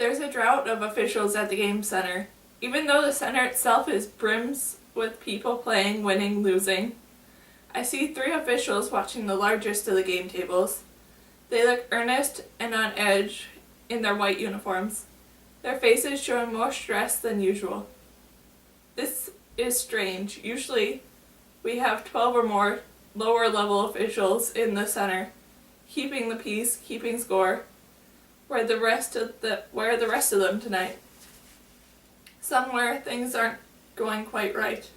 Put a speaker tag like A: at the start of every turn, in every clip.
A: There's a drought of officials at the game center, even though the center itself is brims with people playing, winning, losing. I see 3 officials watching the largest of the game tables. They look earnest and on edge in their white uniforms, their faces showing more stress than usual. This is strange. Usually we have 12 or more lower level officials in the center, keeping the peace, keeping score. Where are the rest of them tonight? Somewhere things aren't going quite right.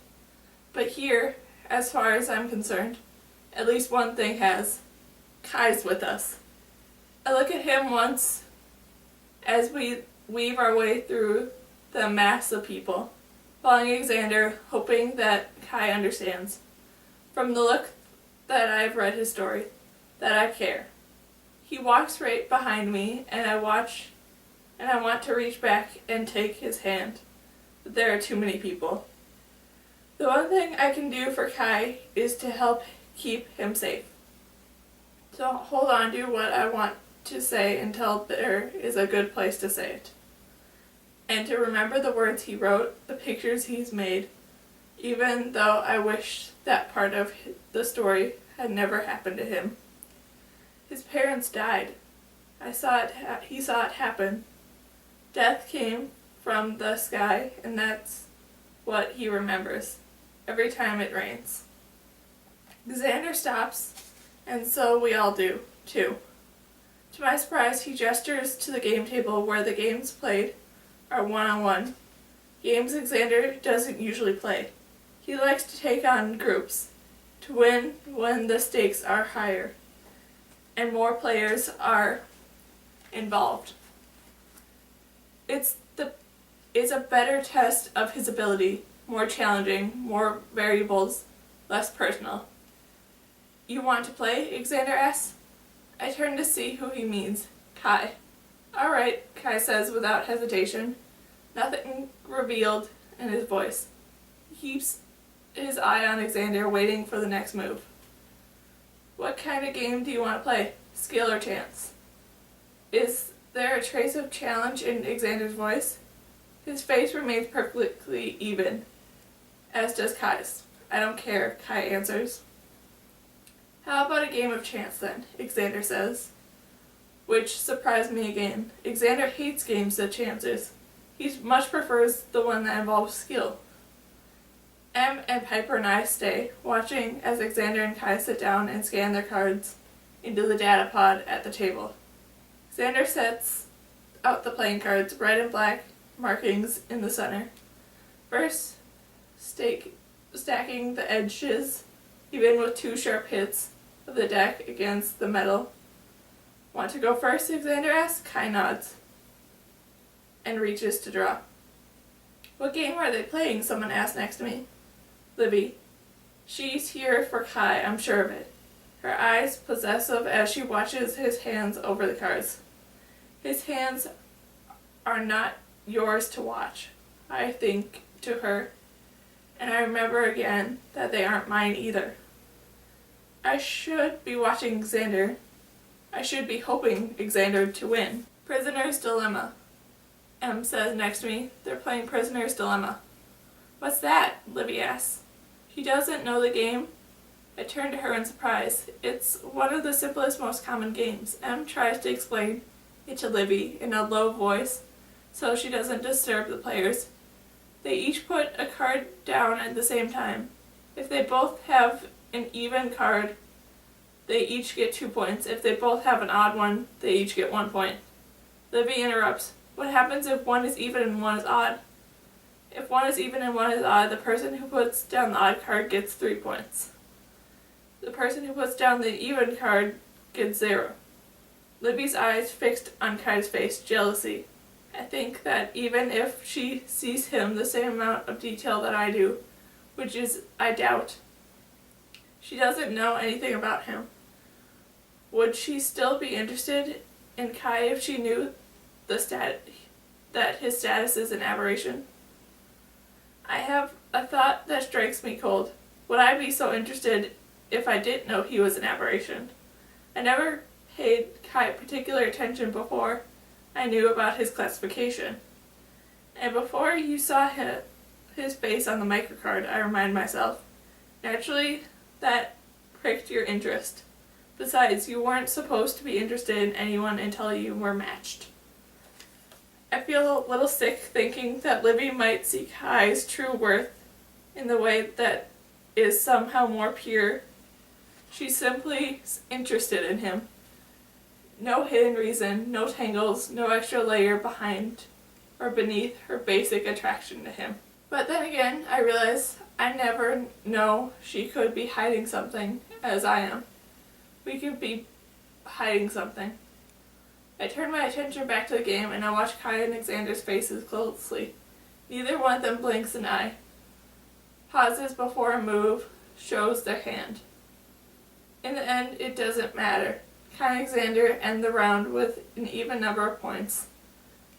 A: But here, as far as I'm concerned, at least one thing has. Kai's with us. I look at him once as we weave our way through the mass of people, following Xander, hoping that Kai understands. From the look that I've read his story, that I care. He walks right behind me, and I want to reach back and take his hand, but there are too many people. The one thing I can do for Kai is to help keep him safe. So hold on to what I want to say until there is a good place to say it. And to remember the words he wrote, the pictures he's made, even though I wish that part of the story had never happened to him. His parents died. He saw it happen. Death came from the sky, and that's what he remembers every time it rains. Xander stops, and so we all do, too. To my surprise, he gestures to the game table where the games played are one-on-one. Games Xander doesn't usually play. He likes to take on groups, to win when the stakes are higher and more players are involved. It's a better test of his ability, more challenging, more variables, less personal. You want to play? Xander asks. I turn to see who he means. Kai. All right, Kai says without hesitation, nothing revealed in his voice. He keeps his eye on Xander, waiting for the next move. What kind of game do you want to play? Skill or chance? Is there a trace of challenge in Xander's voice? His face remains perfectly even, as does Kai's. I don't care, Kai answers. How about a game of chance then? Xander says. Which surprised me again. Xander hates games of chances. He much prefers the one that involves skill. Em and Piper and I stay, watching as Xander and Kai sit down and scan their cards into the data pod at the table. Xander sets out the playing cards, red and black markings in the center. First, stacking the edges, even with 2 sharp hits of the deck against the metal. Want to go first? Xander asks. Kai nods and reaches to draw. What game are they playing? Someone asks next to me. Libby. She's here for Kai, I'm sure of it. Her eyes possessive as she watches his hands over the cards. His hands are not yours to watch, I think to her, and I remember again that they aren't mine either. I should be watching Xander. I should be hoping Xander to win. Prisoner's Dilemma. Em says next to me. They're playing Prisoner's Dilemma. What's that? Libby asks. She doesn't know the game. I turn to her in surprise. It's one of the simplest, most common games. Em tries to explain it to Libby in a low voice so she doesn't disturb the players. They each put a card down at the same time. If they both have an even card, they each get 2 points. If they both have an odd one, they each get 1 point. Libby interrupts. What happens if one is even and one is odd? If one is even and one is odd, the person who puts down the odd card gets 3 points. The person who puts down the even card gets 0. Libby's eyes fixed on Kai's face, jealousy. I think that even if she sees him the same amount of detail that I do, which is I doubt, she doesn't know anything about him. Would she still be interested in Kai if she knew that his status is an aberration? I have a thought that strikes me cold. Would I be so interested if I didn't know he was an aberration? I never paid Kai particular attention before, I knew about his classification. And before you saw his face on the microcard, I remind myself, naturally, that pricked your interest. Besides, you weren't supposed to be interested in anyone until you were matched. I feel a little sick thinking that Libby might see Kai's true worth in the way that is somehow more pure. She's simply interested in him. No hidden reason, no tangles, no extra layer behind or beneath her basic attraction to him. But then again, I realize I never know she could be hiding something, as I am. We could be hiding something. I turn my attention back to the game and I watch Kai and Xander's faces closely. Neither one of them blinks an eye. Pauses before a move, shows their hand. In the end, it doesn't matter. Kai and Xander end the round with an even number of points.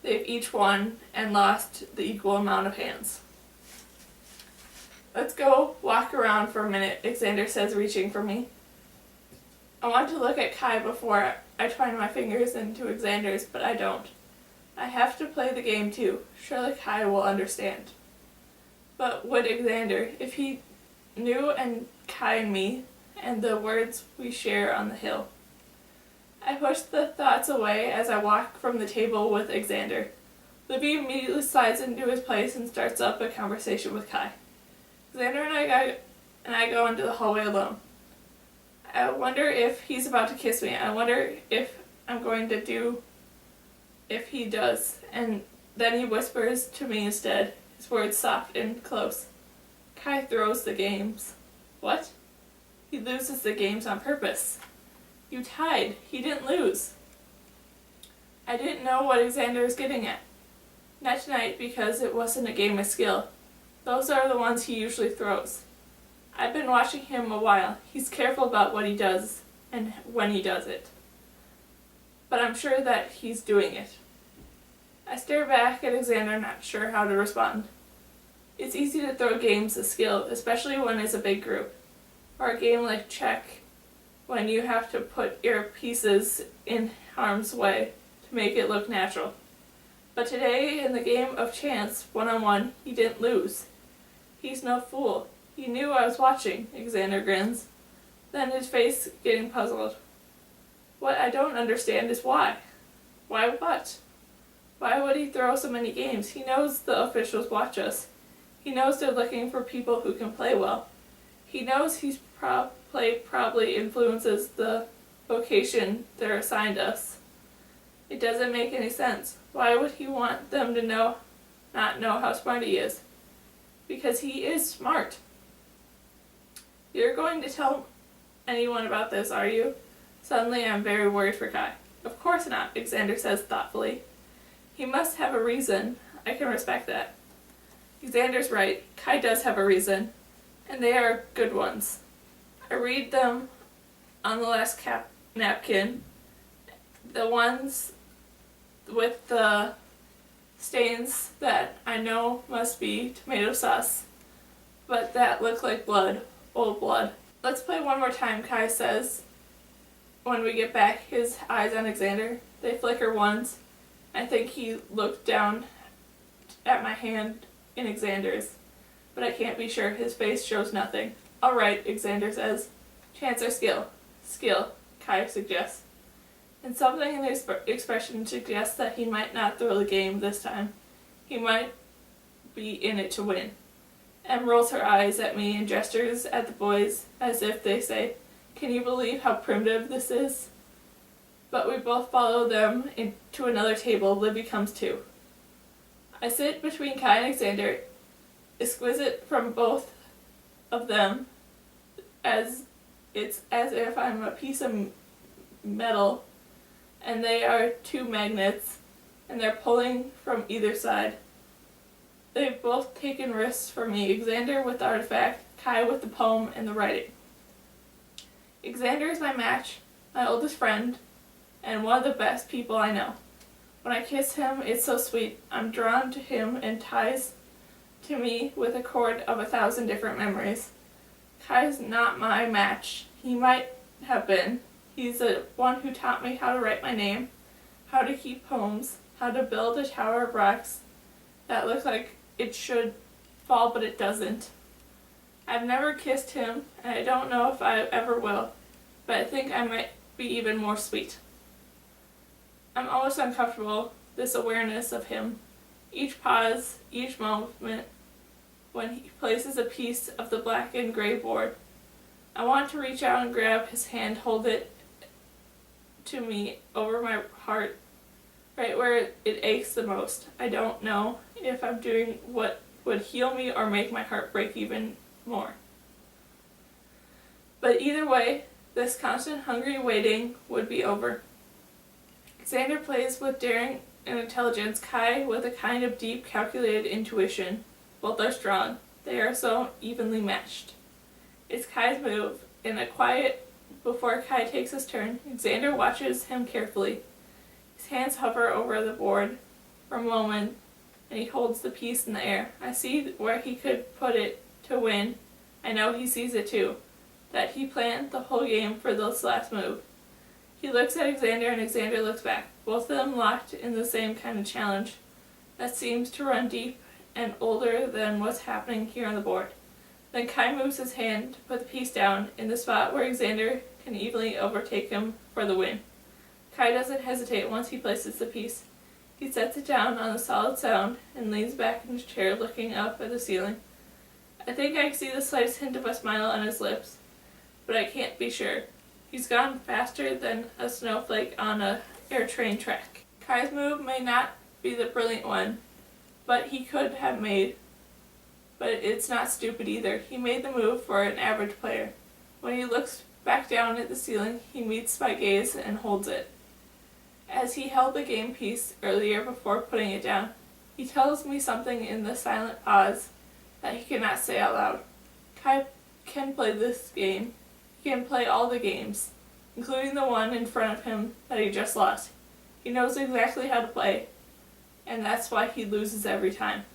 A: They've each won and lost the equal amount of hands. Let's go walk around for a minute, Xander says, reaching for me. I want to look at Kai before I twine my fingers into Xander's, but I don't. I have to play the game too. Surely Kai will understand. But would Xander, if he knew and Kai and me, and the words we share on the hill? I push the thoughts away as I walk from the table with Xander. Libby immediately slides into his place and starts up a conversation with Kai. Xander and I go into the hallway alone. I wonder if he's about to kiss me. I wonder if I'm going to do if he does. And then he whispers to me instead, his words soft and close. Kai throws the games. What? He loses the games on purpose. You tied. He didn't lose. I didn't know what Xander was getting at. Not tonight, because it wasn't a game of skill. Those are the ones he usually throws. I've been watching him a while. He's careful about what he does and when he does it. But I'm sure that he's doing it. I stare back at Xander, not sure how to respond. It's easy to throw games of skill, especially when it's a big group. Or a game like check, when you have to put your pieces in harm's way to make it look natural. But today, in the game of chance, one-on-one, he didn't lose. He's no fool. He knew I was watching, Xander grins. Then his face getting puzzled. What I don't understand is why. Why what? Why would he throw so many games? He knows the officials watch us. He knows they're looking for people who can play well. He knows his play probably influences the vocation they're assigned us. It doesn't make any sense. Why would he want them to not know how smart he is? Because he is smart. You're going to tell anyone about this, are you? Suddenly I'm very worried for Kai. Of course not, Xander says thoughtfully. He must have a reason. I can respect that. Xander's right. Kai does have a reason. And they are good ones. I read them on the last napkin. The ones with the stains that I know must be tomato sauce, but that look like blood. Old blood. Let's play one more time, Kai says. When we get back, his eyes on Xander. They flicker once. I think he looked down at my hand in Xander's, but I can't be sure. His face shows nothing. All right, Xander says. Chance or skill? Skill, Kai suggests. And something in his expression suggests that he might not throw the game this time. He might be in it to win. Em rolls her eyes at me and gestures at the boys as if they say, "Can you believe how primitive this is?" But we both follow them to another table. Libby comes too. I sit between Kai and Xander, exquisite from both of them, as if I'm a piece of metal and they are two magnets and they're pulling from either side. They've both taken risks for me, Xander with the artifact, Kai with the poem and the writing. Xander is my match, my oldest friend, and one of the best people I know. When I kiss him, it's so sweet. I'm drawn to him and ties to me with a cord of 1,000 different memories. Kai's not my match. He might have been. He's the one who taught me how to write my name, how to keep poems, how to build a tower of rocks that looks like it should fall but it doesn't. I've never kissed him, and I don't know if I ever will, but I think I might be even more sweet. I'm almost uncomfortable, this awareness of him. Each pause, each moment, when he places a piece of the black and gray board. I want to reach out and grab his hand, hold it to me over my heart, right where it aches the most. I don't know if I'm doing what would heal me or make my heart break even more. But either way, this constant hungry waiting would be over. Xander plays with daring and intelligence, Kai with a kind of deep, calculated intuition. Both are strong. They are so evenly matched. It's Kai's move. In a quiet, before Kai takes his turn, Xander watches him carefully. His hands hover over the board for a moment, and he holds the piece in the air. I see where he could put it to win. I know he sees it too, that he planned the whole game for this last move. He looks at Xander and Xander looks back, both of them locked in the same kind of challenge that seems to run deep and older than what's happening here on the board. Then Kai moves his hand to put the piece down in the spot where Xander can easily overtake him for the win. Kai doesn't hesitate once he places the piece. He sets it down on the solid sound and leans back in his chair looking up at the ceiling. I think I can see the slightest hint of a smile on his lips, but I can't be sure. He's gone faster than a snowflake on a air train track. Kai's move may not be the brilliant one, but he could have made. But it's not stupid either. He made the move for an average player. When he looks back down at the ceiling, he meets my gaze and holds it. As he held the game piece earlier before putting it down, he tells me something in the silent pause that he cannot say out loud. Kai can play this game. He can play all the games, including the one in front of him that he just lost. He knows exactly how to play, and that's why he loses every time.